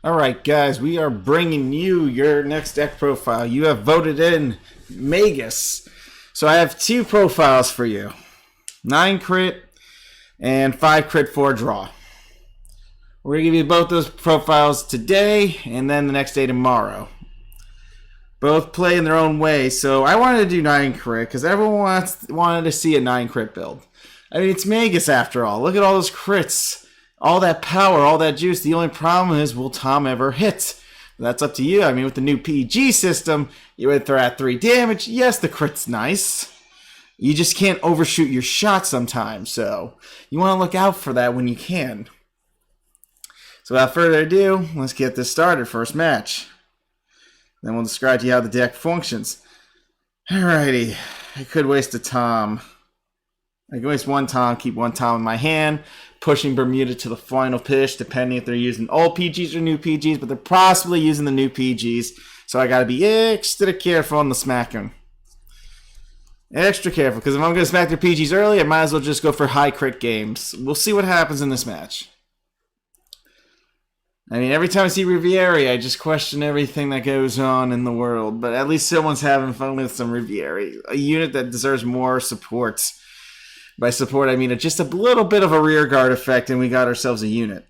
Alright guys, we are bringing you your next deck profile. You have voted in Magus. So I have 2 profiles for you. 9 crit and 5 crit for a draw. We're going to give you both those profiles today and then the next day tomorrow. Both play in their own way. So I wanted to do 9 crit because everyone wanted to see a 9 crit build. I mean, it's Magus after all. Look at all those crits. All that power, all that juice. The only problem is, will Tom ever hit? That's up to you. I mean, with the new PG system, you would throw out 3 damage. Yes, the crit's nice. You just can't overshoot your shot sometimes. So you want to look out for that when you can. So without further ado, let's get this started. First match. Then we'll describe to you how the deck functions. Alrighty. I could waste a Tom. I can waste 1 Tom, keep 1 Tom in my hand, pushing Bermuda to the final pitch, depending if they're using old PGs or new PGs, but they're possibly using the new PGs, so I gotta be extra careful on the smacking. Extra careful, because if I'm gonna smack their PGs early, I might as well just go for high crit games. We'll see what happens in this match. I mean, every time I see Rivieri, I just question everything that goes on in the world, but at least someone's having fun with some Rivieri, a unit that deserves more support. By support, I mean just a little bit of a rear guard effect, and we got ourselves a unit.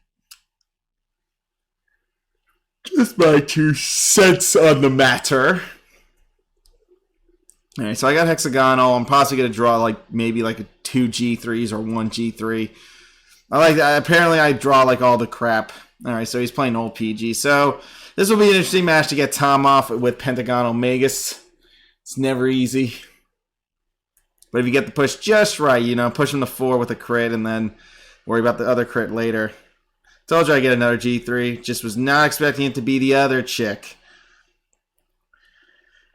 Just my 2 cents on the matter. Alright, so I got hexagonal. I'm possibly going to draw maybe a 2 G3s or 1 G3. I like that. Apparently, I draw all the crap. Alright, so he's playing old PG. So this will be an interesting match to get Tom off with Pentagonal Magus. It's never easy. But if you get the push just right, push him to 4 with a crit and then worry about the other crit later. Told you I get another G3. Just was not expecting it to be the other chick.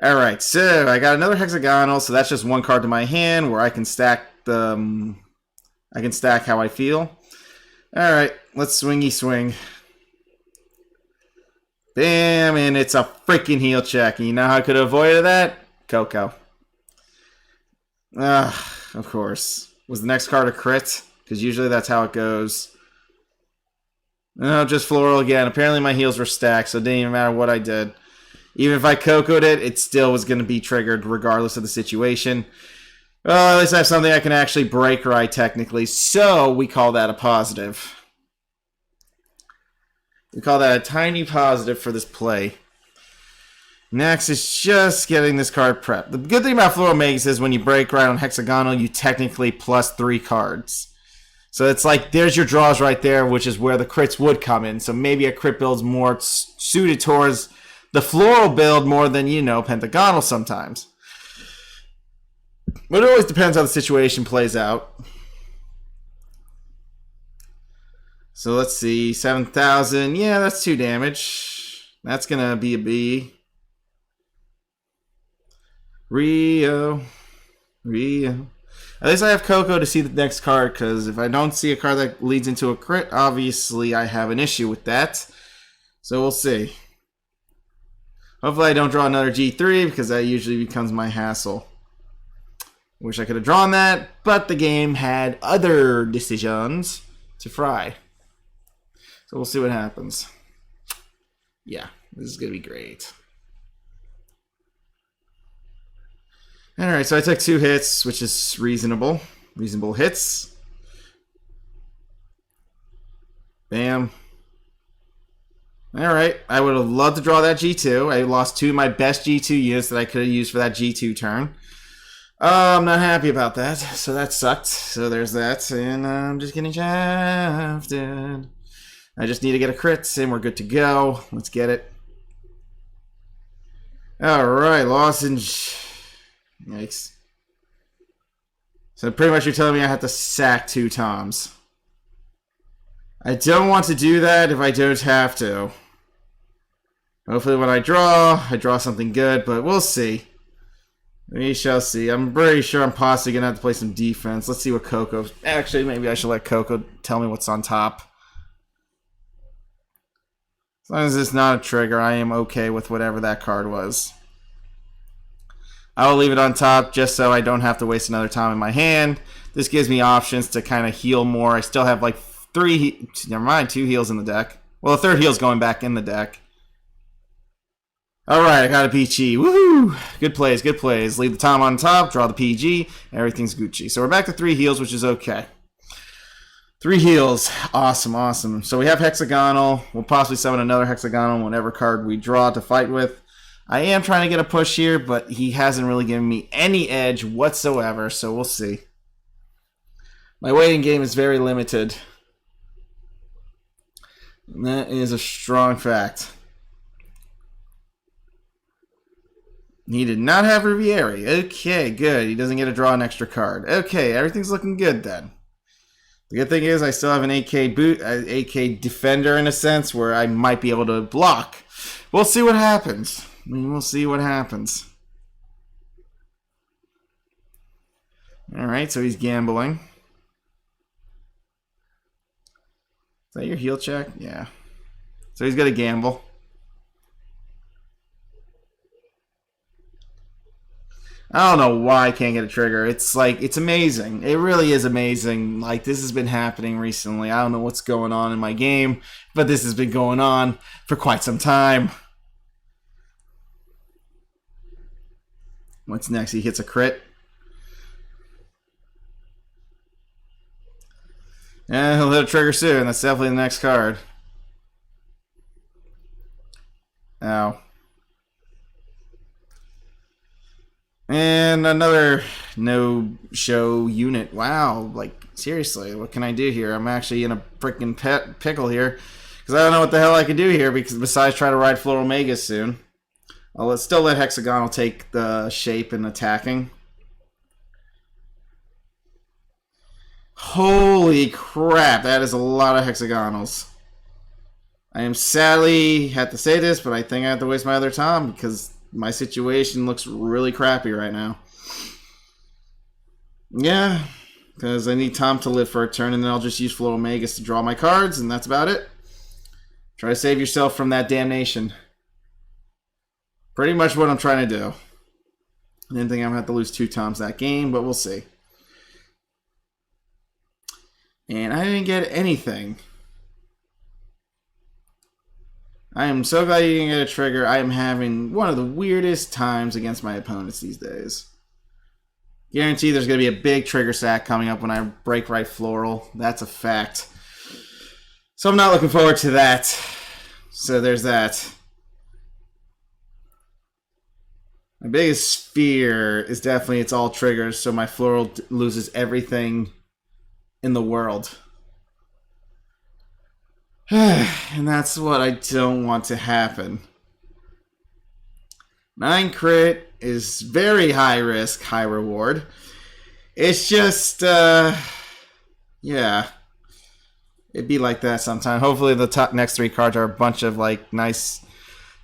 Alright, so I got another hexagonal, so that's just 1 card to my hand where I can stack the... I can stack how I feel. Alright, let's swingy swing. Bam, and it's a freaking heal check. And you know how I could have avoided that? Coco. Of course. Was the next card a crit? Because usually that's how it goes. No, just Floral again. Apparently my heals were stacked, so it didn't even matter what I did. Even if I Coco'd it, it still was going to be triggered regardless of the situation. Well, at least I have something I can actually break right, technically. So we call that a positive. We call that a tiny positive for this play. Next is just getting this card prepped. The good thing about Floral Magus is when you break right on hexagonal, you technically plus 3 cards. So it's there's your draws right there, which is where the crits would come in. So maybe a crit build's more suited towards the Floral build more than, Pentagonal sometimes. But it always depends how the situation plays out. So let's see, 7,000. Yeah, that's 2 damage. That's going to be a B. Rio. At least I have Coco to see the next card, because if I don't see a card that leads into a crit, obviously I have an issue with that. So we'll see. Hopefully I don't draw another G3, because that usually becomes my hassle. Wish I could have drawn that, but the game had other decisions to fry. So we'll see what happens. Yeah, this is going to be great. Alright, so I took 2 hits, which is reasonable. Reasonable hits. Bam. Alright, I would have loved to draw that G2. I lost 2 of my best G2 units that I could have used for that G2 turn. I'm not happy about that, so that sucked. So there's that, and I'm just getting shafted. I just need to get a crit, and we're good to go. Let's get it. Alright, lozenge. Yikes. So pretty much you're telling me I have to sack 2 Toms. I don't want to do that if I don't have to. Hopefully when I draw something good, but we'll see. We shall see. I'm pretty sure I'm possibly going to have to play some defense. Let's see what Coco... Actually, maybe I should let Coco tell me what's on top. As long as it's not a trigger, I am okay with whatever that card was. I will leave it on top just so I don't have to waste another time in my hand. This gives me options to kind of heal more. I still have 2 heals in the deck. Well, the third heel's going back in the deck. All right, I got a PG. Woohoo! Good plays, good plays. Leave the Tom on top, draw the PG. Everything's Gucci. So we're back to 3 heels, which is okay. 3 heels. Awesome, awesome. So we have hexagonal. We'll possibly summon another hexagonal whenever card we draw to fight with. I am trying to get a push here, but he hasn't really given me any edge whatsoever, so we'll see. My waiting game is very limited. And that is a strong fact. He did not have Riviere. Okay, good. He doesn't get to draw an extra card. Okay, everything's looking good then. The good thing is I still have an AK defender in a sense where I might be able to block. We'll see what happens. We'll see what happens. Alright, so he's gambling. Is that your heel check? Yeah. So he's got to gamble. I don't know why I can't get a trigger. It's like, it's amazing. It really is amazing. Like, this has been happening recently. I don't know what's going on in my game, but this has been going on for quite some time. What's next? He hits a crit. Yeah, he'll hit a trigger soon. That's definitely the next card. Ow. And another no-show unit. Wow, like, seriously, what can I do here? I'm actually in a freaking pickle here. Because I don't know what the hell I can do here, because besides try to ride Floral Magus soon. I'll still let Hexagonal take the shape and attacking. Holy crap, that is a lot of hexagonals. I am sadly have to say this, but I think I have to waste my other Tom because my situation looks really crappy right now. Yeah, because I need Tom to live for a turn, and then I'll just use Floral Magus to draw my cards, and that's about it. Try to save yourself from that damnation. Pretty much what I'm trying to do. I didn't think I'm going to have to lose 2 Toms that game, but we'll see. And I didn't get anything. I am so glad you didn't get a trigger. I am having one of the weirdest times against my opponents these days. Guarantee there's going to be a big trigger sack coming up when I break right Floral. That's a fact. So I'm not looking forward to that. So there's that. My biggest fear is definitely it's all triggers, so my Floral loses everything in the world. And that's what I don't want to happen. 9 crit is very high risk, high reward. It's just, yeah. It'd be like that sometime. Hopefully the next 3 cards are a bunch of like nice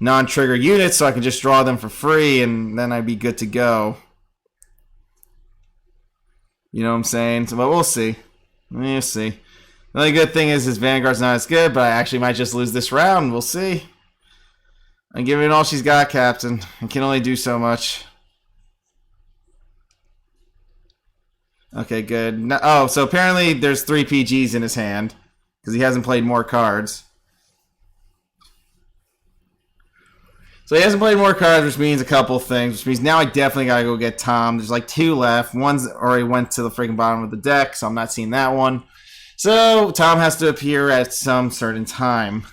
non-trigger units so I can just draw them for free and then I'd be good to go. You know what I'm saying? So, but we'll see. We'll see. The only good thing is his Vanguard's not as good, but I actually might just lose this round. We'll see. I'm giving it all she's got, Captain. I can only do so much. Okay, good. No, oh, so apparently there's 3 PGs in his hand because he hasn't played more cards. So he hasn't played more cards, which means a couple things. Which means now I definitely got to go get Tom. There's like 2 left. One's already went to the freaking bottom of the deck, so I'm not seeing that one. So Tom has to appear at some certain time.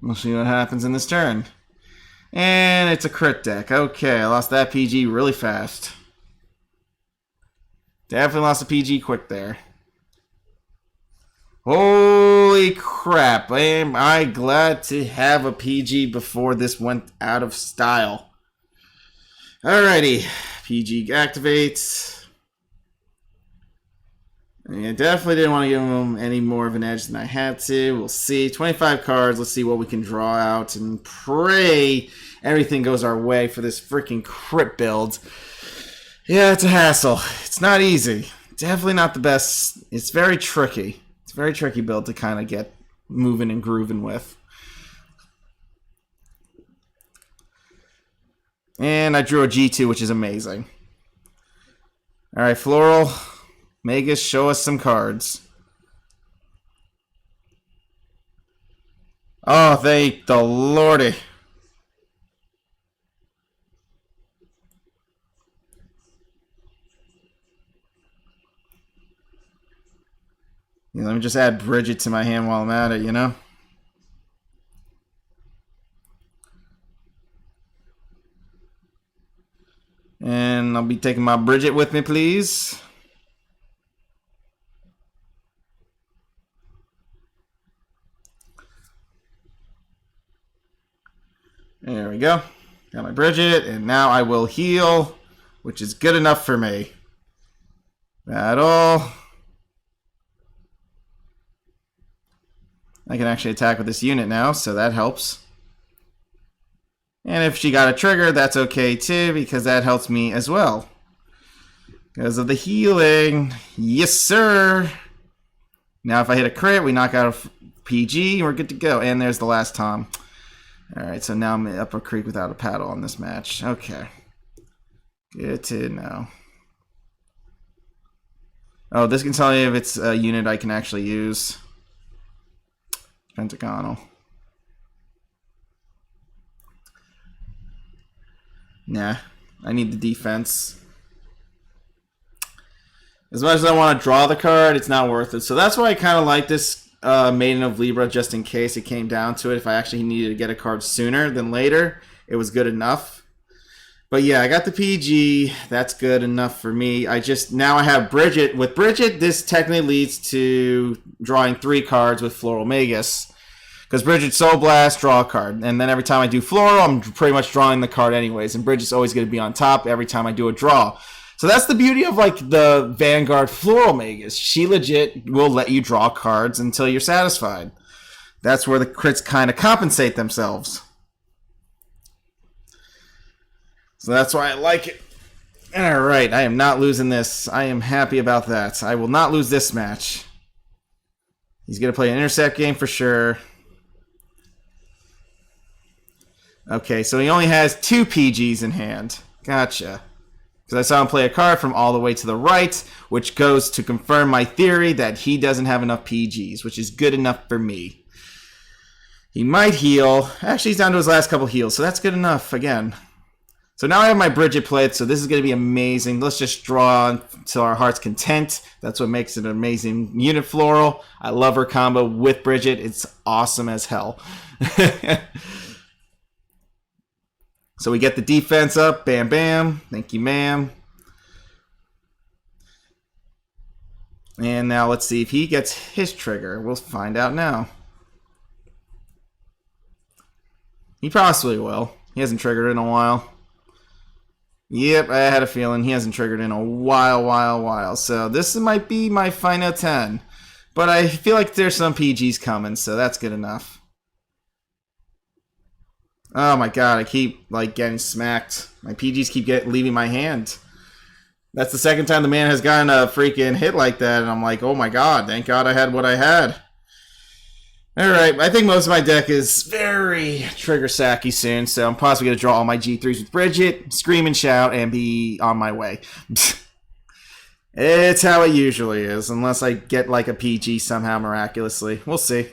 We'll see what happens in this turn. And it's a crit deck. Okay, I lost that PG really fast. Definitely lost a PG quick there. Holy crap. Am I glad to have a PG before this went out of style. Alrighty. PG activates. I definitely didn't want to give him any more of an edge than I had to. We'll see. 25 cards. Let's see what we can draw out and pray everything goes our way for this freaking crit build. Yeah, it's a hassle. It's not easy. Definitely not the best. It's very tricky. It's a very tricky build to kind of get moving and grooving with. And I drew a G2, which is amazing. Alright, Floral. Magus, show us some cards. Oh, thank the Lordy. Yeah, let me just add Bridget to my hand while I'm at it, you know? And I'll be taking my Bridget with me, please. There we go. Got my Bridget, and now I will heal, which is good enough for me. Battle. I can actually attack with this unit now, so that helps. And if she got a trigger, that's okay too, because that helps me as well. Because of the healing. Yes, sir. Now if I hit a crit, we knock out a PG, and we're good to go. And there's the last Tom. Alright, so now I'm up a creek without a paddle on this match. Okay. Good to know. Oh, this can tell you if it's a unit I can actually use. Pentagonal. Nah, I need the defense. As much as I want to draw the card, it's not worth it. So that's why I kind of like this Maiden of Libra, just in case it came down to it. If I actually needed to get a card sooner than later, it was good enough. But yeah, I got the PG. That's good enough for me. Now I have Bridget. With Bridget, this technically leads to drawing 3 cards with Floral Magus. Because Bridget Soul Blast, draw a card. And then every time I do Floral, I'm pretty much drawing the card anyways. And Bridget's always going to be on top every time I do a draw. So that's the beauty of like the Vanguard Floral Magus. She legit will let you draw cards until you're satisfied. That's where the crits kind of compensate themselves. So that's why I like it. Alright, I am not losing this. I am happy about that. I will not lose this match. He's going to play an intercept game for sure. Okay, so he only has 2 PGs in hand. Gotcha. Because I saw him play a card from all the way to the right, which goes to confirm my theory that he doesn't have enough PGs, which is good enough for me. He might heal. Actually, he's down to his last couple heals, so that's good enough again. So now I have my Bridget played, so this is going to be amazing. Let's just draw until our heart's content. That's what makes it an amazing unit, Floral. I love her combo with Bridget. It's awesome as hell. So we get the defense up. Bam, bam. Thank you, ma'am. And now let's see if he gets his trigger. We'll find out now. He possibly will. He hasn't triggered in a while. Yep, I had a feeling he hasn't triggered in a while. So this might be my final 10. But I feel like there's some PGs coming, so that's good enough. Oh my god, I keep like getting smacked. My PGs keep leaving my hand. That's the second time the man has gotten a freaking hit like that, and I'm like, oh my god, thank god I had what I had. Alright, I think most of my deck is very trigger sacky soon, so I'm possibly going to draw all my G3s with Bridget, scream and shout, and be on my way. It's how it usually is, unless I get like a PG somehow miraculously. We'll see.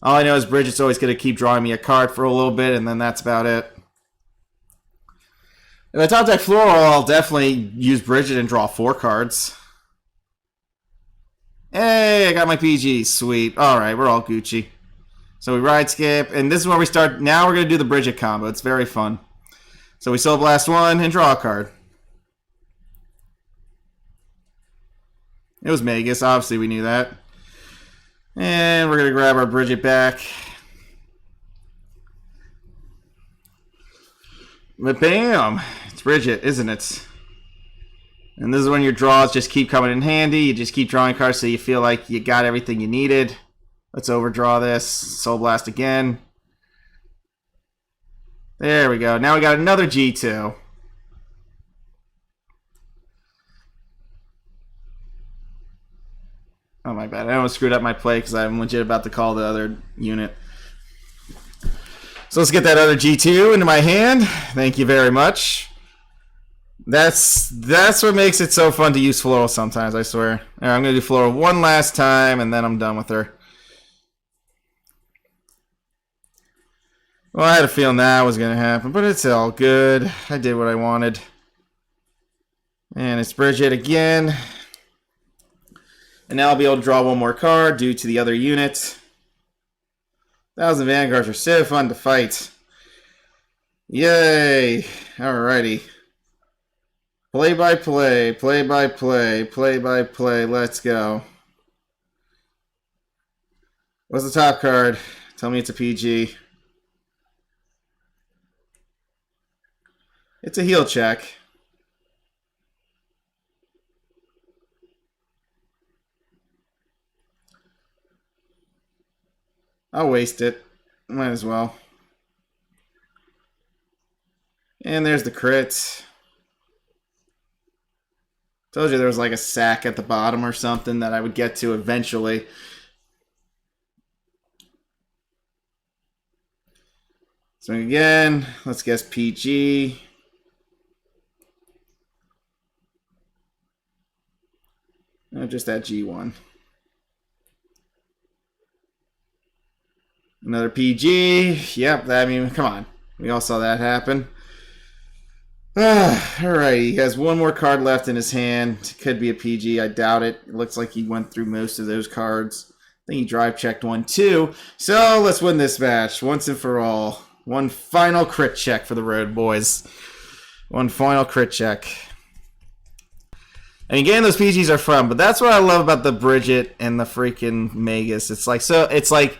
All I know is Bridget's always going to keep drawing me a card for a little bit, and then that's about it. If I top deck Floral, I'll definitely use Bridget and draw 4 cards. Hey, I got my PG. Sweet. Alright, we're all Gucci. So we ride skip, and this is where we start. Now we're going to do the Bridget combo. It's very fun. So we Soul Blast 1 and draw a card. It was Magus. Obviously, we knew that. And we're going to grab our Bridget back. But bam! It's Bridget, isn't it? And this is when your draws just keep coming in handy. You just keep drawing cards so you feel like you got everything you needed. Let's overdraw this. Soul Blast again. There we go. Now we got another G2. Oh my bad. I almost screwed up my play because I'm legit about to call the other unit. So let's get that other G2 into my hand. Thank you very much. That's what makes it so fun to use Floral sometimes, I swear. All right, I'm going to do Floral one last time, and then I'm done with her. Well, I had a feeling that was going to happen, but it's all good. I did what I wanted. And it's Bridget again. And now I'll be able to draw one more card due to the other unit. 1,000 Vanguards are so fun to fight. Yay! Alrighty. Play by play, play by play, play by play. Let's go. What's the top card? Tell me it's a PG. It's a heal check. I'll waste it. Might as well. And there's the crit. Told you there was like a sack at the bottom or something that I would get to eventually. Swing again. Let's guess PG. No, just that G1. Another PG. Yep, I mean, come on. We all saw that happen. Alright, he has one more card left in his hand. Could be a PG. I doubt it. It looks like he went through most of those cards. I think he drive checked one too. So let's win this match once and for all. One final crit check for the road boys. One final crit check. And again, those PGs are fun, but that's what I love about the Bridget and the freaking Magus. It's like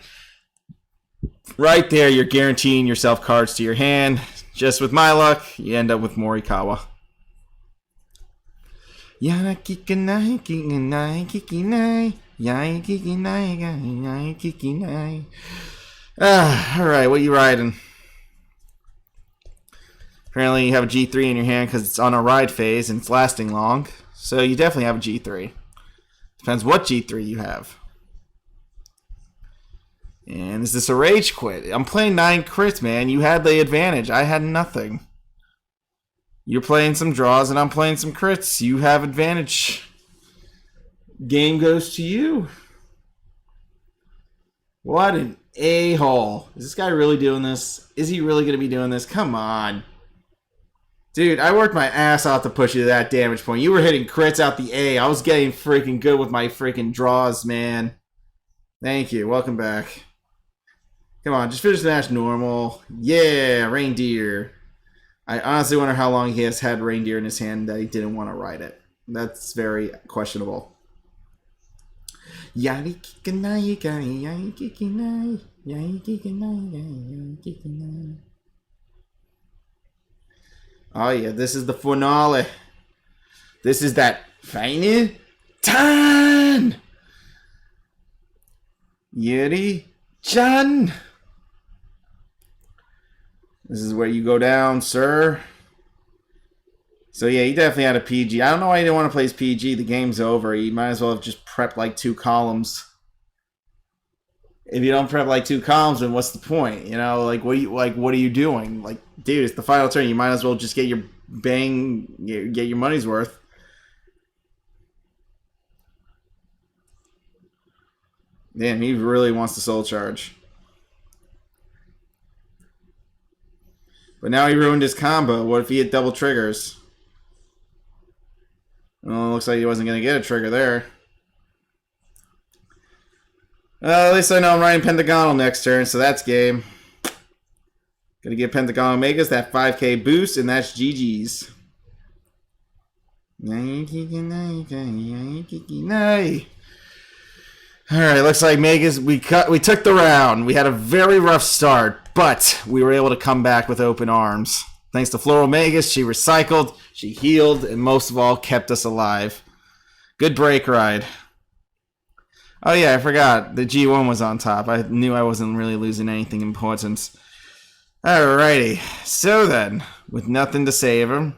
right there, you're guaranteeing yourself cards to your hand. Just with my luck, you end up with Morikawa. Alright, what are you riding? Apparently you have a G3 in your hand because it's on a ride phase and it's lasting long. So you definitely have a G3. Depends what G3 you have. And is this a rage quit? I'm playing 9 crits, man. You had the advantage. I had nothing. You're playing some draws and I'm playing some crits. You have advantage. Game goes to you. What an a-hole. Is this guy really doing this? Is he really going to be doing this? Come on. Dude, I worked my ass off to push you to that damage point. You were hitting crits out the A. I was getting freaking good with my freaking draws, man. Thank you. Welcome back. Come on, just finish the match normal. Yeah, reindeer. I honestly wonder how long he has had reindeer in his hand that he didn't want to ride it. That's very questionable. Oh yeah, this is the finale. This is that final time. Yuri-chan. This is where you go down, sir. So yeah, he definitely had a PG. I don't know why he didn't want to play his PG. The game's over. He might as well have just prepped like 2 columns. If you don't prep like 2 columns, then what's the point? You know, like what are you doing? Like, dude, it's the final turn. You might as well just get your get your money's worth. Damn, he really wants the soul charge. But now he ruined his combo. What if he hit double triggers? Well, it looks like he wasn't going to get a trigger there. Well, at least I know I'm riding Pentagonal next turn, so that's game. Gonna give Pentagonal Megas that 5k boost, and that's GG's. Alright, looks like Megas, we took the round. We had a very rough start, but we were able to come back with open arms. Thanks to Floral Megas, she recycled, she healed, and most of all, kept us alive. Good break ride. Oh yeah, I forgot. The G1 was on top. I knew I wasn't really losing anything important. Alrighty. So then, with nothing to save him.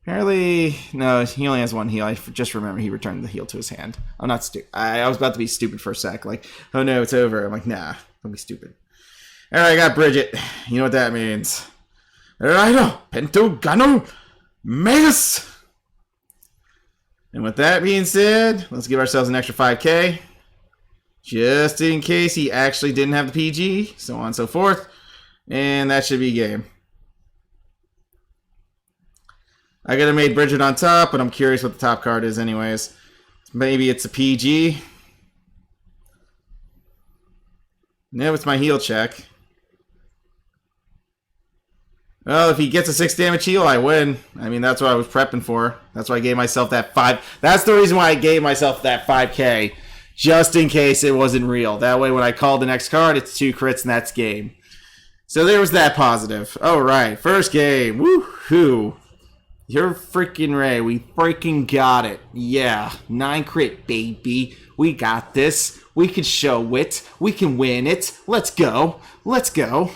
Apparently, no, he only has 1 heal. I just remember he returned the heal to his hand. I'm not stupid. I was about to be stupid for a sec. Like, oh no, it's over. I'm like, nah, don't be stupid. Alright, I got Bridget. You know what that means. Alright, Pentagonal Megas! And with that being said, let's give ourselves an extra 5k. Just in case he actually didn't have the PG, so on and so forth. And that should be game. I could have made Bridget on top, but I'm curious what the top card is anyways. Maybe it's a PG. No, it's my heal check. Well, if he gets a 6 damage heal, I win. I mean, that's what I was prepping for. That's why I gave myself that 5. That's the reason why I gave myself that 5K. Just in case it wasn't real. That way, when I call the next card, it's 2 crits and that's game. So there was that positive. Alright, first game. Woohoo. You're freaking Ray. We freaking got it. Yeah. 9 crit, baby. We got this. We can show it. We can win it. Let's go. Let's go.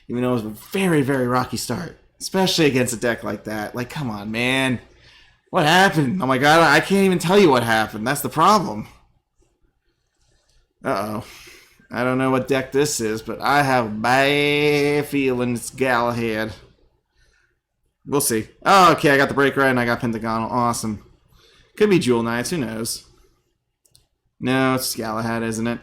Even though it was a very, very rocky start. Especially against a deck like that. Like, come on, man. What happened? Oh my god, I can't even tell you what happened. That's the problem. Uh-oh. I don't know what deck this is, but I have a bad feeling it's Galahad. We'll see. Oh, okay, I got the break right and I got Pentagonal. Awesome. Could be Jewel Knights, who knows? No, it's Galahad, isn't it?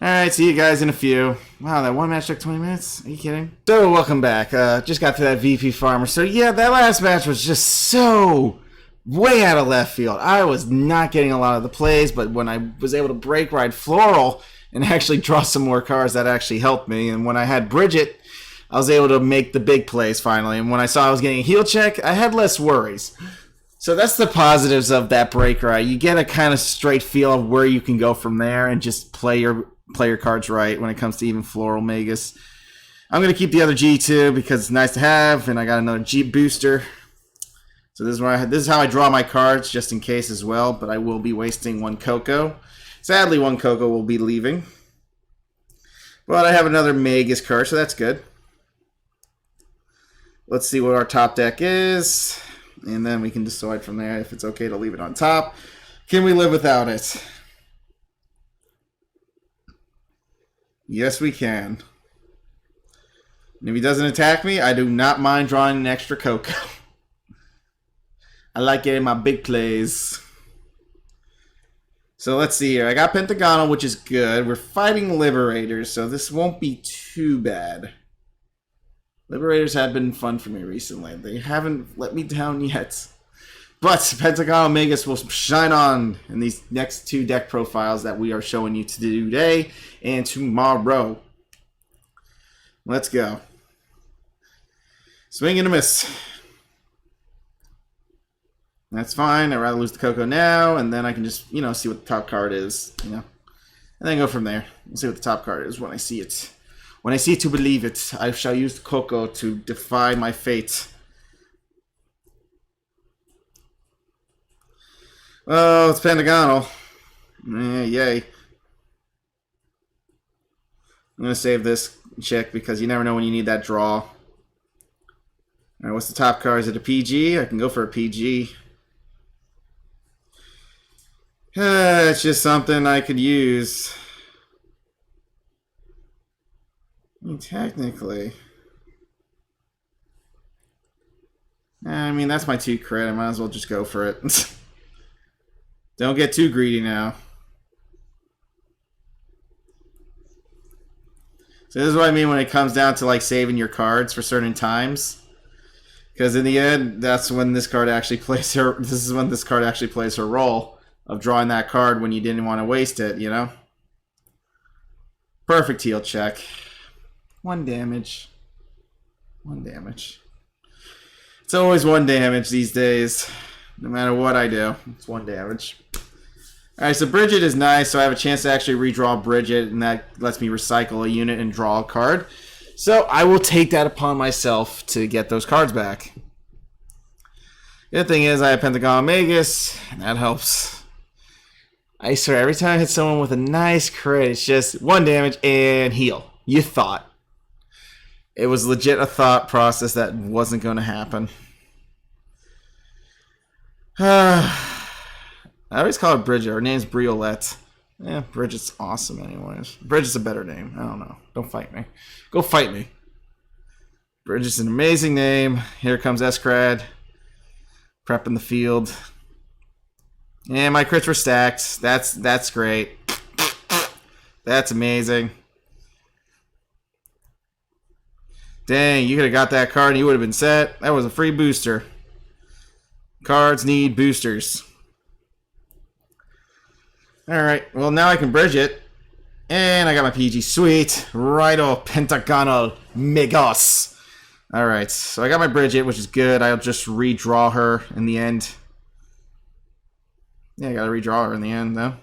Alright, see you guys in a few. Wow, that one match took 20 minutes? Are you kidding? So, welcome back. Just got to that VP Farmer. So, yeah, that last match was just so way out of left field. I was not getting a lot of the plays, but when I was able to break ride Floral and actually draw some more cards, that actually helped me. And when I had Bridget, I was able to make the big plays finally. And when I saw I was getting a heal check, I had less worries. So that's the positives of that break ride. You get a kind of straight feel of where you can go from there and just play your cards right when it comes to even Floral Magus. I'm going to keep the other G2 because it's nice to have, and I got another G booster. So this is how I draw my cards, just in case as well, but I will be wasting 1 Coco. Sadly, 1 Coco will be leaving. But I have another Magus card, so that's good. Let's see what our top deck is, and then we can decide from there if it's okay to leave it on top. Can we live without it? Yes, we can. And if he doesn't attack me, I do not mind drawing an extra Coco. I like getting my big plays. So let's see here. I got Pentagonal, which is good. We're fighting Liberators, so this won't be too bad. Liberators have been fun for me recently. They haven't let me down yet. But Pentagonal Magus will shine on in these next 2 deck profiles that we are showing you today and tomorrow. Let's go. Swing and a miss. That's fine. I'd rather lose the Coco now, and then I can just, see what the top card is, and then go from there. We'll see what the top card is when I see it. When I see it to believe it, I shall use the Coco to defy my fate. Oh, it's Pentagonal. Yay. I'm going to save this check because you never know when you need that draw. Alright, what's the top card? Is it a PG? I can go for a PG. It's just something I could use. I mean, technically. I mean, that's my 2 crit. I might as well just go for it. Don't get too greedy now. So this is what I mean when it comes down to like saving your cards for certain times. Because in the end, that's when this card actually plays her. This is when this card actually plays her role of drawing that card when you didn't want to waste it. Perfect heal check. 1 damage. 1 damage. It's always 1 damage these days. No matter what I do, it's 1 damage. Alright, so Bridget is nice, so I have a chance to actually redraw Bridget, and that lets me recycle a unit and draw a card. So I will take that upon myself to get those cards back. The other thing is I have Pentagonal Magus, and that helps. I swear, every time I hit someone with a nice crit, it's just 1 damage and heal. You thought. It was legit a thought process that wasn't going to happen. I always call her Bridget. Her name's Briolette. Yeah, Bridget's awesome anyways. Bridget's a better name. I don't know. Don't fight me. Go fight me. Bridget's an amazing name. Here comes Escrad. Prepping the field. And my crits were stacked. That's great. That's amazing. Dang, you could have got that card and you would have been set. That was a free booster. Cards need boosters. Alright, well now I can bridge it. And I got my PG. Sweet. Righto, Pentagonal Megos. Alright, so I got my Bridget, which is good. I'll just redraw her in the end. Yeah, I gotta redraw her in the end, though.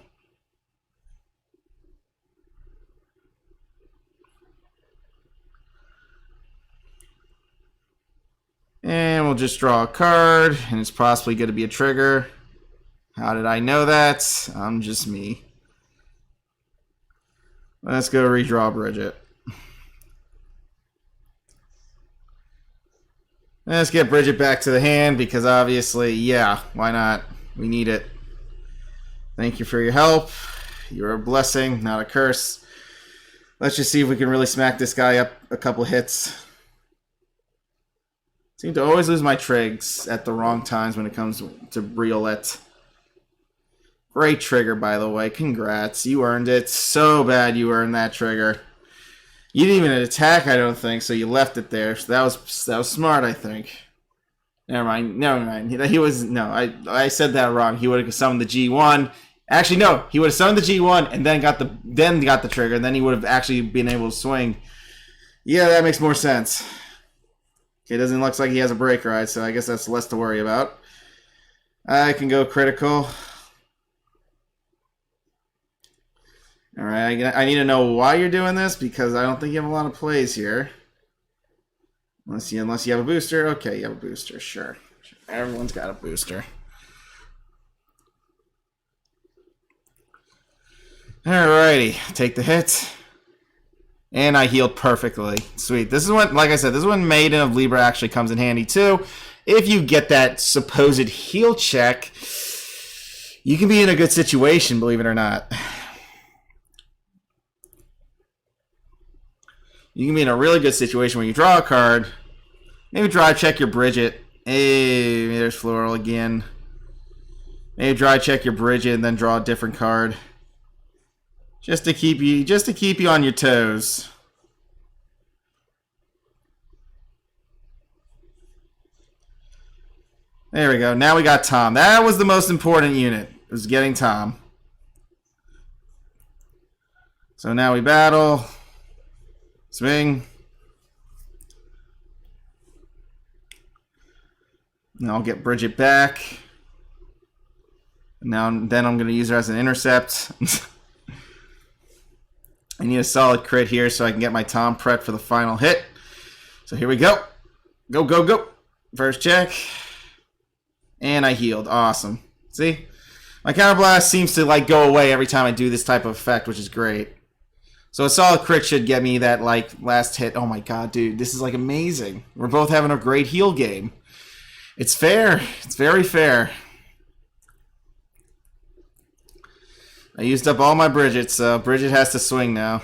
And we'll just draw a card, and it's possibly going to be a trigger. How did I know that? I'm just me. Let's go redraw Bridget. Let's get Bridget back to the hand because obviously, yeah, why not? We need it. Thank you for your help. You're a blessing, not a curse. Let's just see if we can really smack this guy up a couple hits. Seem to always lose my trigs at the wrong times when it comes to Briolette. Great trigger, by the way. Congrats. You earned it. So bad you earned that trigger. You didn't even attack, I don't think, so you left it there. So that was smart, I think. Never mind. Never mind. He was... No, I said that wrong. He would have summoned the G1. Actually, no. He would have summoned the G1 and then got the trigger, and then he would have actually been able to swing. Yeah, that makes more sense. Okay, it doesn't look like he has a break ride, so I guess that's less to worry about. I can go critical. Alright, I need to know why you're doing this, because I don't think you have a lot of plays here. Unless you have a booster. Okay, you have a booster, sure. Everyone's got a booster. Alrighty, take the hit. And I healed perfectly. Sweet. This is when, like I said, this is when Maiden of Libra actually comes in handy too. If you get that supposed heal check, you can be in a good situation, believe it or not. You can be in a really good situation when you draw a card. Maybe drive check your Bridget. Hey, there's Floral again. Maybe drive check your Bridget and then draw a different card. Just to keep you on your toes. There we go. Now we got Tom. That was the most important unit. Was getting Tom. So now we battle. Swing. Now I'll get Bridget back. Then I'm going to use her as an intercept. I need a solid crit here so I can get my Tom prep for the final hit. So here we go. Go, go, go. First check. And I healed. Awesome. See? My counterblast seems to like go away every time I do this type of effect, which is great. So a solid crit should get me that like last hit. Oh my god, dude. This is like amazing. We're both having a great heal game. It's fair. It's very fair. I used up all my Bridget, so Bridget has to swing now.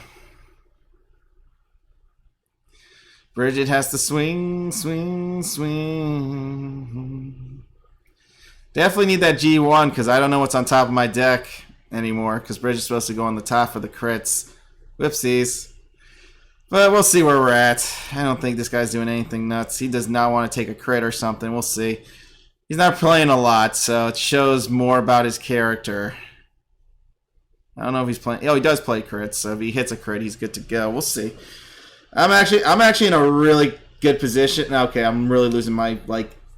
Bridget has to swing, swing, swing. Definitely need that G1 because I don't know what's on top of my deck anymore because Bridget's supposed to go on the top for the crits. Whoopsies. But we'll see where we're at. I don't think this guy's doing anything nuts. He does not want to take a crit or something. We'll see. He's not playing a lot, so it shows more about his character. I don't know if he's playing. Oh, he does play crits, so if he hits a crit, he's good to go. We'll see. I'm actually in a really good position. Okay, I'm really losing my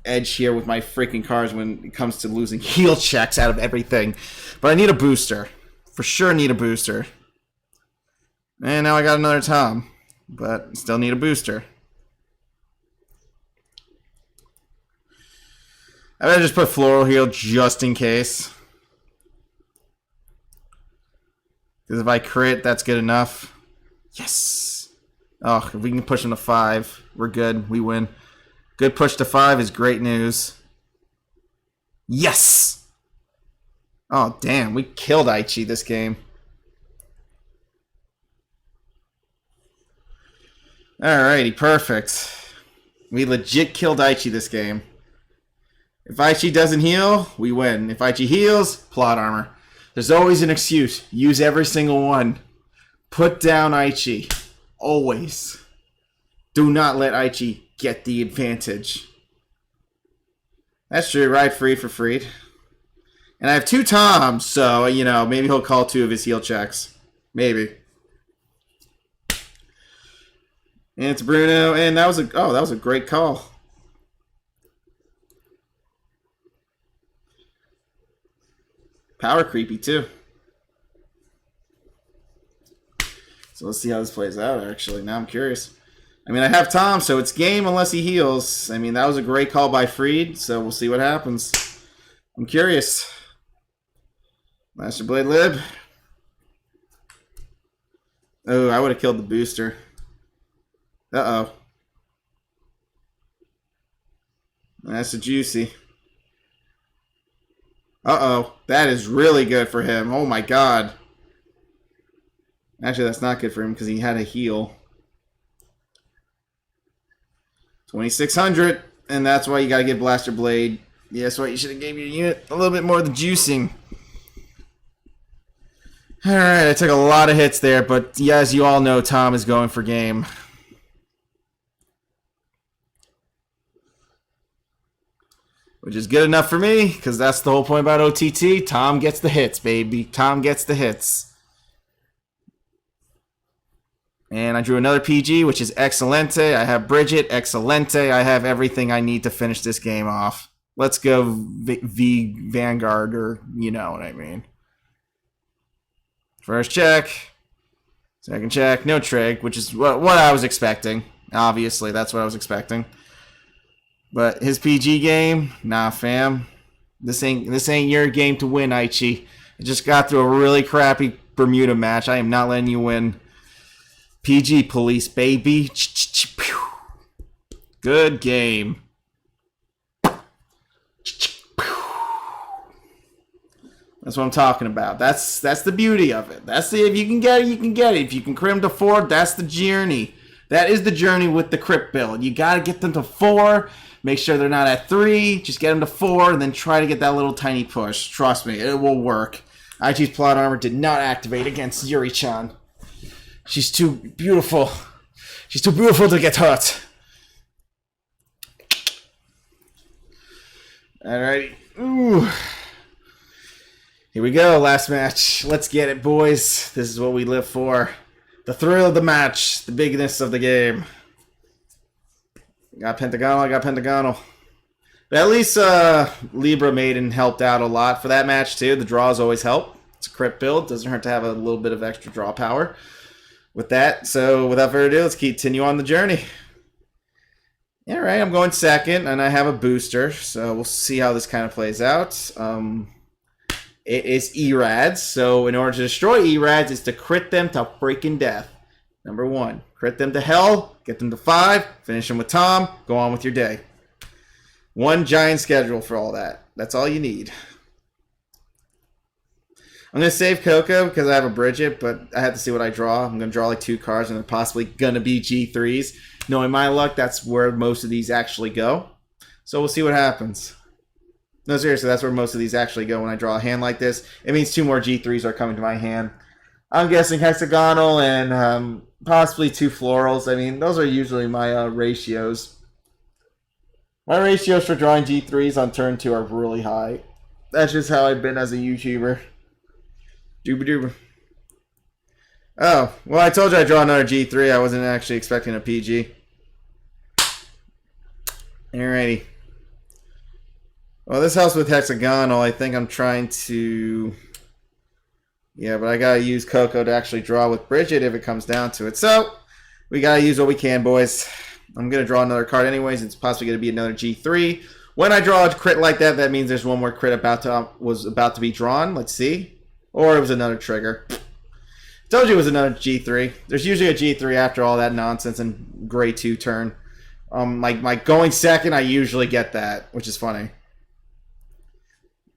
edge here with my freaking cards when it comes to losing heal checks out of everything. But I need a booster. For sure need a booster. And now I got another Tom. But still need a booster. I better just put Floral heal just in case. Because if I crit, that's good enough. Yes! Oh, if we can push him to 5, we're good. We win. Good push to 5 is great news. Yes! Oh, damn. We killed Aichi this game. Alrighty, perfect. We legit killed Aichi this game. If Aichi doesn't heal, we win. If Aichi heals, plot armor. There's always an excuse. Use every single one. Put down Aichi. Always. Do not let Aichi get the advantage. That's true. Ride Freed for Freed. And I have 2 Toms, so, you know, maybe he'll call 2 of his heal checks. Maybe. And it's Bruno, and that was a great call. Power creepy too. So let's see how this plays out, actually. Now I'm curious. I mean, I have Tom, so it's game unless he heals. I mean, that was a great call by Freed, so we'll see what happens. I'm curious. Master Blade Lib. Oh, I would have killed the booster. Uh-oh. That's a juicy. Uh-oh. That is really good for him. Oh, my God. Actually, that's not good for him because he had a heal. 2,600. And that's why you got to get Blaster Blade. Yeah, that's why you should have gave your unit a little bit more of the juicing. Alright, I took a lot of hits there, but yeah, as you all know, Tom is going for game. Which is good enough for me, because that's the whole point about OTT. Tom gets the hits, baby. Tom gets the hits. And I drew another PG, which is Excelente. I have Bridget, Excelente. I have everything I need to finish this game off. Let's go Vanguard, or you know what I mean. First check. Second check. No trig, which is what I was expecting. Obviously, that's what I was expecting. But his PG game, nah, fam. This ain't your game to win, Aichi. I just got through a really crappy Bermuda match. I am not letting you win. PG police, baby. Good game. That's what I'm talking about. That's the beauty of it. That's if you can get it, you can get it. If you can crit them to 4, that's the journey. That is the journey with the crit build. You got to get them to 4. Make sure they're not at 3. Just get them to 4, and then try to get that little tiny push. Trust me, it will work. Aichi's plot armor did not activate against Yuri-chan. She's too beautiful. She's too beautiful to get hurt. Alrighty. Ooh. Here we go, last match. Let's get it, boys. This is what we live for. The thrill of the match. The bigness of the game. Got Pentagonal, I got Pentagonal. But at least Libra Maiden helped out a lot for that match, too. The draws always help. It's a crit build. Doesn't hurt to have a little bit of extra draw power with that. So, without further ado, let's continue on the journey. Alright, I'm going second, and I have a booster. So, we'll see how this kind of plays out. It is Erads, so in order to destroy Erads, it's to crit them to freaking death. Number 1, crit them to hell, get them to 5, finish them with Tom, go on with your day. One giant schedule for all that. That's all you need. I'm going to save Coco because I have a Bridget, but I have to see what I draw. I'm going to draw like 2 cards, and they're possibly going to be G3s. Knowing my luck, that's where most of these actually go. So we'll see what happens. No, seriously, that's where most of these actually go when I draw a hand like this. It means 2 more G3s are coming to my hand. I'm guessing hexagonal and possibly 2 florals. I mean, those are usually my ratios. My ratios for drawing G3s on turn 2 are really high. That's just how I've been as a YouTuber. Dooba-dooba. Oh, well, I told you I'd draw another G3. I wasn't actually expecting a PG. Alrighty. Well, this helps with hexagonal. I think I'm trying to... Yeah, but I gotta use Coco to actually draw with Bridget if it comes down to it. So, we gotta use what we can, boys. I'm gonna draw another card anyways. It's possibly gonna be another G3. When I draw a crit like that, that means there's one more crit was about to be drawn. Let's see. Or it was another trigger. Told you it was another G3. There's usually a G3 after all that nonsense and gray 2 turn. My going second, I usually get that, which is funny.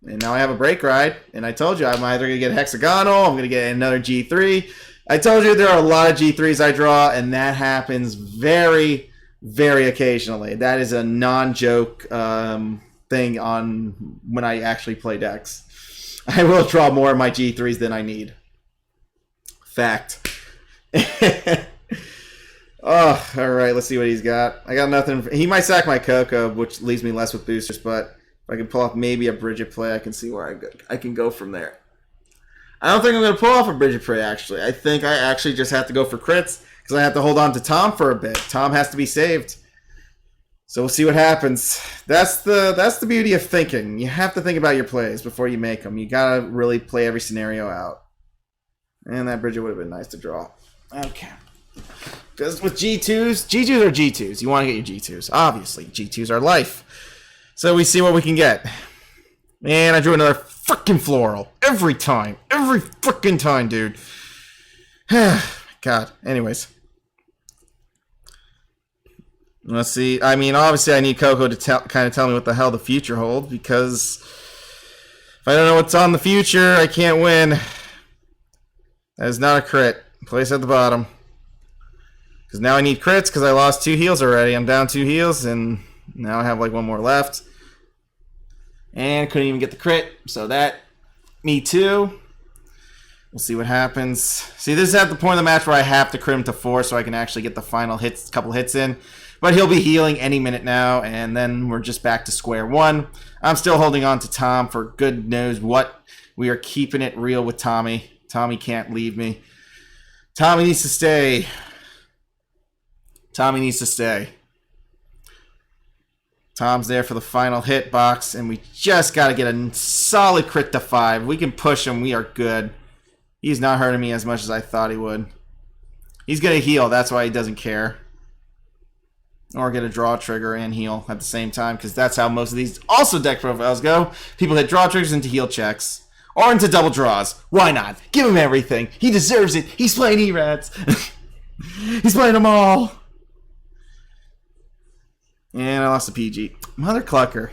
And now I have a break ride, and I told you I'm either going to get hexagonal, I'm going to get another G3. I told you there are a lot of G3s I draw, and that happens very, very occasionally. That is a non-joke thing on when I actually play decks. I will draw more of my G3s than I need. Fact. Oh, all right. Let's see what he's got. I got nothing. He might sack my Coco, which leaves me less with boosters. But if I can pull off maybe a Bridget play, I can see where I can go from there. I don't think I'm going to pull off a Bridget play, actually. I think I actually just have to go for crits because I have to hold on to Tom for a bit. Tom has to be saved. So we'll see what happens. That's the beauty of thinking. You have to think about your plays before you make them. You got to really play every scenario out. And that Bridget would have been nice to draw. Okay. Because with G2s are G2s. You want to get your G2s. Obviously, G2s are life. So we see what we can get. And I drew another freaking floral. Every time. Every freaking time, dude. God. Anyways. Let's see. I mean, obviously I need Coco to kind of tell me what the hell the future holds. Because if I don't know what's on the future, I can't win. That is not a crit. Place at the bottom. Because now I need crits because I lost 2 heals already. I'm down 2 heals and now I have like 1 more left. And couldn't even get the crit. So that, me too. We'll see what happens. See, this is at the point of the match where I have to crit him to 4 so I can actually get the final hits, couple hits in. But he'll be healing any minute now. And then we're just back to square one. I'm still holding on to Tom for good knows what. We are keeping it real with Tommy. Tommy can't leave me. Tommy needs to stay. Tommy needs to stay. Tom's there for the final hit box, and we just got to get a solid crit to 5. We can push him. We are good. He's not hurting me as much as I thought he would. He's going to heal. That's why he doesn't care. Or get a draw trigger and heal at the same time, because that's how most of these also deck profiles go. People hit draw triggers into heal checks. Or into double draws. Why not? Give him everything. He deserves it. He's playing E-Rats. He's playing them all. And I lost a PG. Mother clucker.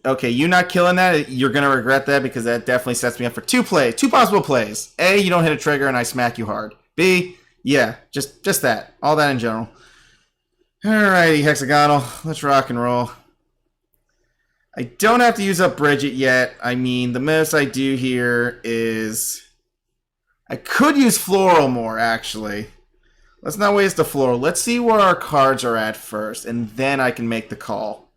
Okay, you not killing that, you're going to regret that because that definitely sets me up for 2 possible plays. A, you don't hit a trigger and I smack you hard. B, yeah, just that. All that in general. Alrighty, Hexagonal. Let's rock and roll. I don't have to use up Bridget yet. I mean, the most I do here is... I could use Floral more, actually. Let's not waste the Floral. Let's see where our cards are at first, and then I can make the call.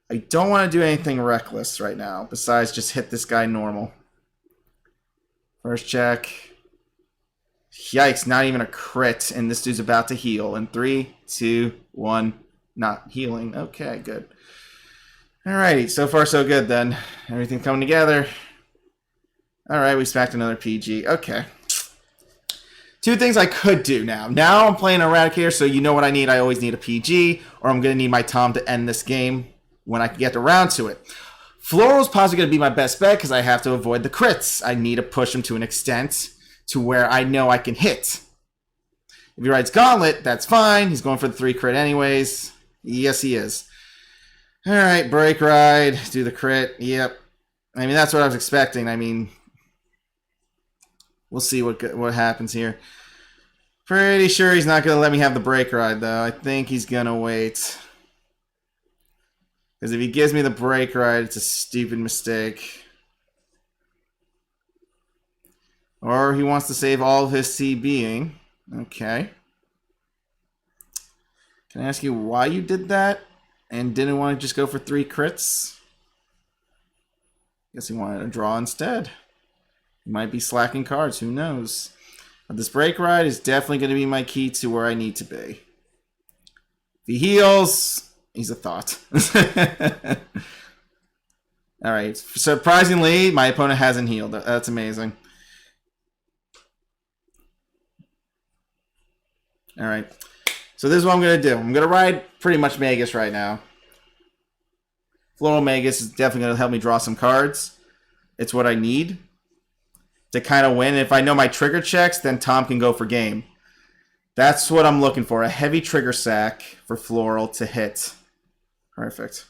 I don't want to do anything reckless right now, besides just hit this guy normal. First check. Yikes, not even a crit, and this dude's about to heal. In 3, 2, 1, not healing. Okay, good. Alrighty, so far so good then. Everything coming together. Alright, we smacked another PG. Okay. 2 things I could do now. Now I'm playing Eradicator, so you know what I need. I always need a PG, or I'm going to need my Tom to end this game when I can get around to it. Floral's possibly going to be my best bet because I have to avoid the crits. I need to push him to an extent to where I know I can hit. If he rides Gauntlet, that's fine. He's going for the 3 crit anyways. Yes, he is. Alright, Break Ride. Do the crit. Yep. I mean, that's what I was expecting. I mean... We'll see what happens here. Pretty sure he's not going to let me have the Break Ride, though. I think he's going to wait. Because if he gives me the Break Ride, it's a stupid mistake. Or he wants to save all of his CBing. Okay. Can I ask you why you did that? And didn't want to just go for 3 crits? Guess he wanted to draw instead. He might be slacking cards, who knows? But this Break Ride is definitely going to be my key to where I need to be. If he heals, he's a thought. Alright, surprisingly, my opponent hasn't healed. That's amazing. Alright, so this is what I'm going to do. I'm going to ride pretty much Magus right now. Floral Magus is definitely going to help me draw some cards. It's what I need to kind of win. If I know my trigger checks, then Tom can go for game. That's what I'm looking for. A heavy trigger sack for Floral to hit. Perfect.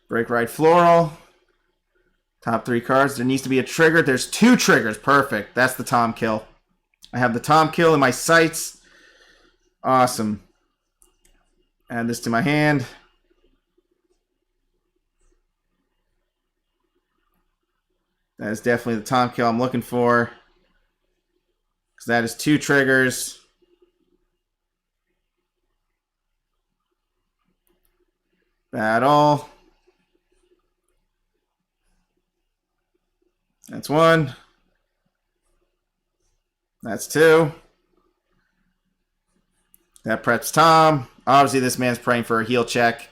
Break Ride Floral. Top 3 cards. There needs to be a trigger. There's 2 triggers. Perfect. That's the Tom kill. I have the Tom kill in my sights. Awesome. Add this to my hand. That is definitely the Tom kill I'm looking for. Because that is 2 triggers. Battle. That's 1. That's 2. That preps Tom. Obviously, this man's praying for a heal check.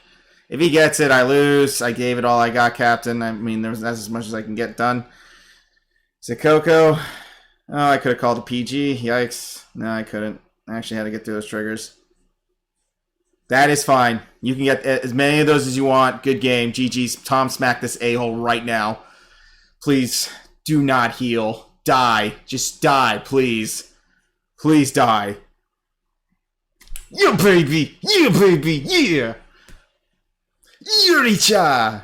If he gets it, I lose. I gave it all I got, Captain. I mean, that's as much as I can get done. Is it Coco? Oh, I could have called a PG. Yikes. No, I couldn't. I actually had to get through those triggers. That is fine. You can get as many of those as you want. Good game. GG's. Tom, smack this a-hole right now. Please do not heal. Die. Just die, please. Please die. Yeah, baby! Yeah, baby! Yeah! Yuricha!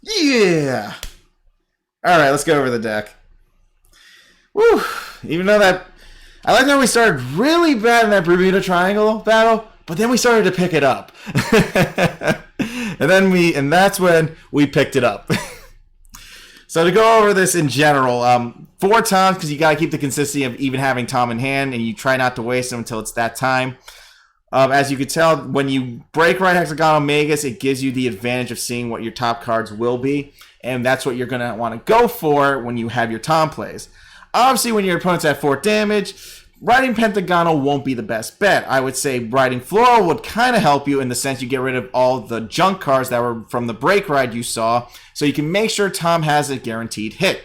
Yeah! Alright, let's go over the deck. Woo! Even though that... I like how we started really bad in that Bermuda Triangle battle, but then we started to pick it up. and that's when we picked it up. So to go over this in general, 4 Toms, because you got to keep the consistency of even having Tom in hand, and you try not to waste them until it's that time. As you can tell, when you break right Hexagonal Magus, it gives you the advantage of seeing what your top cards will be, and that's what you're going to want to go for when you have your Tom plays. Obviously, when your opponent's at 4 damage, riding Pentagonal won't be the best bet. I would say riding Floral would kind of help you in the sense you get rid of all the junk cards that were from the break ride you saw, so you can make sure Tom has a guaranteed hit.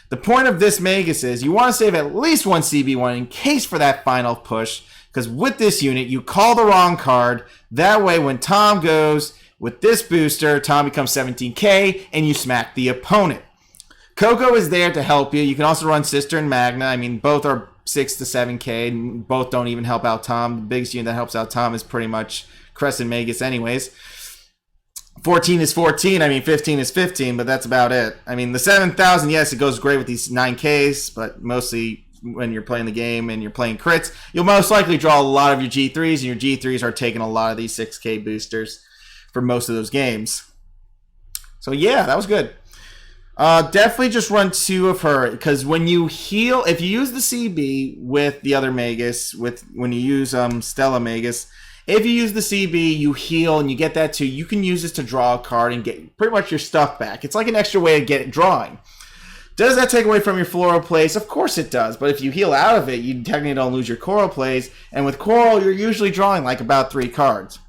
The point of this Magus is you want to save at least 1 CB1 in case for that final push, because with this unit, you call the wrong card. That way, when Tom goes with this booster, Tom becomes 17k, and you smack the opponent. Coco is there to help you. You can also run Sister and Magna. I mean, both are 6 to 7k, and both don't even help out Tom. The biggest unit that helps out Tom is pretty much Crescent Magus anyways. 14 is 14. I mean, 15 is 15, but that's about it. I mean, the 7,000, yes, it goes great with these 9Ks, but mostly when you're playing the game and you're playing crits, you'll most likely draw a lot of your G3s, and your G3s are taking a lot of these 6K boosters for most of those games. So, yeah, that was good. Definitely just run 2 of her, because when you heal, if you use the CB with the other Magus, when you use Stella Magus, if you use the CB, you heal and you get that too. You can use this to draw a card and get pretty much your stuff back. It's like an extra way of drawing. Does that take away from your Floral plays? Of course it does, but if you heal out of it, you technically don't lose your Coral plays, and with Coral, you're usually drawing like about 3 cards.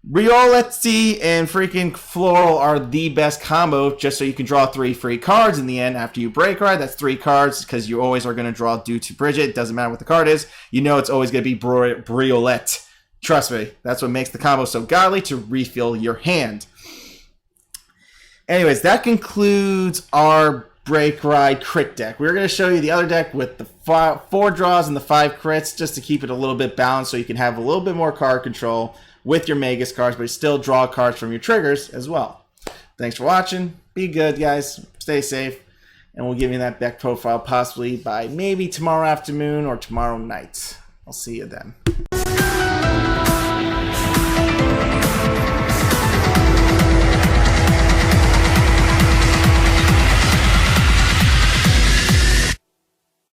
Rioletti and freaking Floral are the best combo, just so you can draw 3 free cards in the end after you break ride. That's 3 cards, because you always are going to draw due to Bridget. It doesn't matter what the card is. You know it's always going to be Briolette. Trust me, that's what makes the combo so godly, to refill your hand. Anyways, that concludes our break ride crit deck. We're going to show you the other deck with the 4 draws and the 5 crits, just to keep it a little bit balanced so you can have a little bit more card control with your Magus cards, but still draw cards from your triggers as well. Thanks for watching. Be good, guys. Stay safe. And we'll give you that deck profile possibly by maybe tomorrow afternoon or tomorrow night. I'll see you then.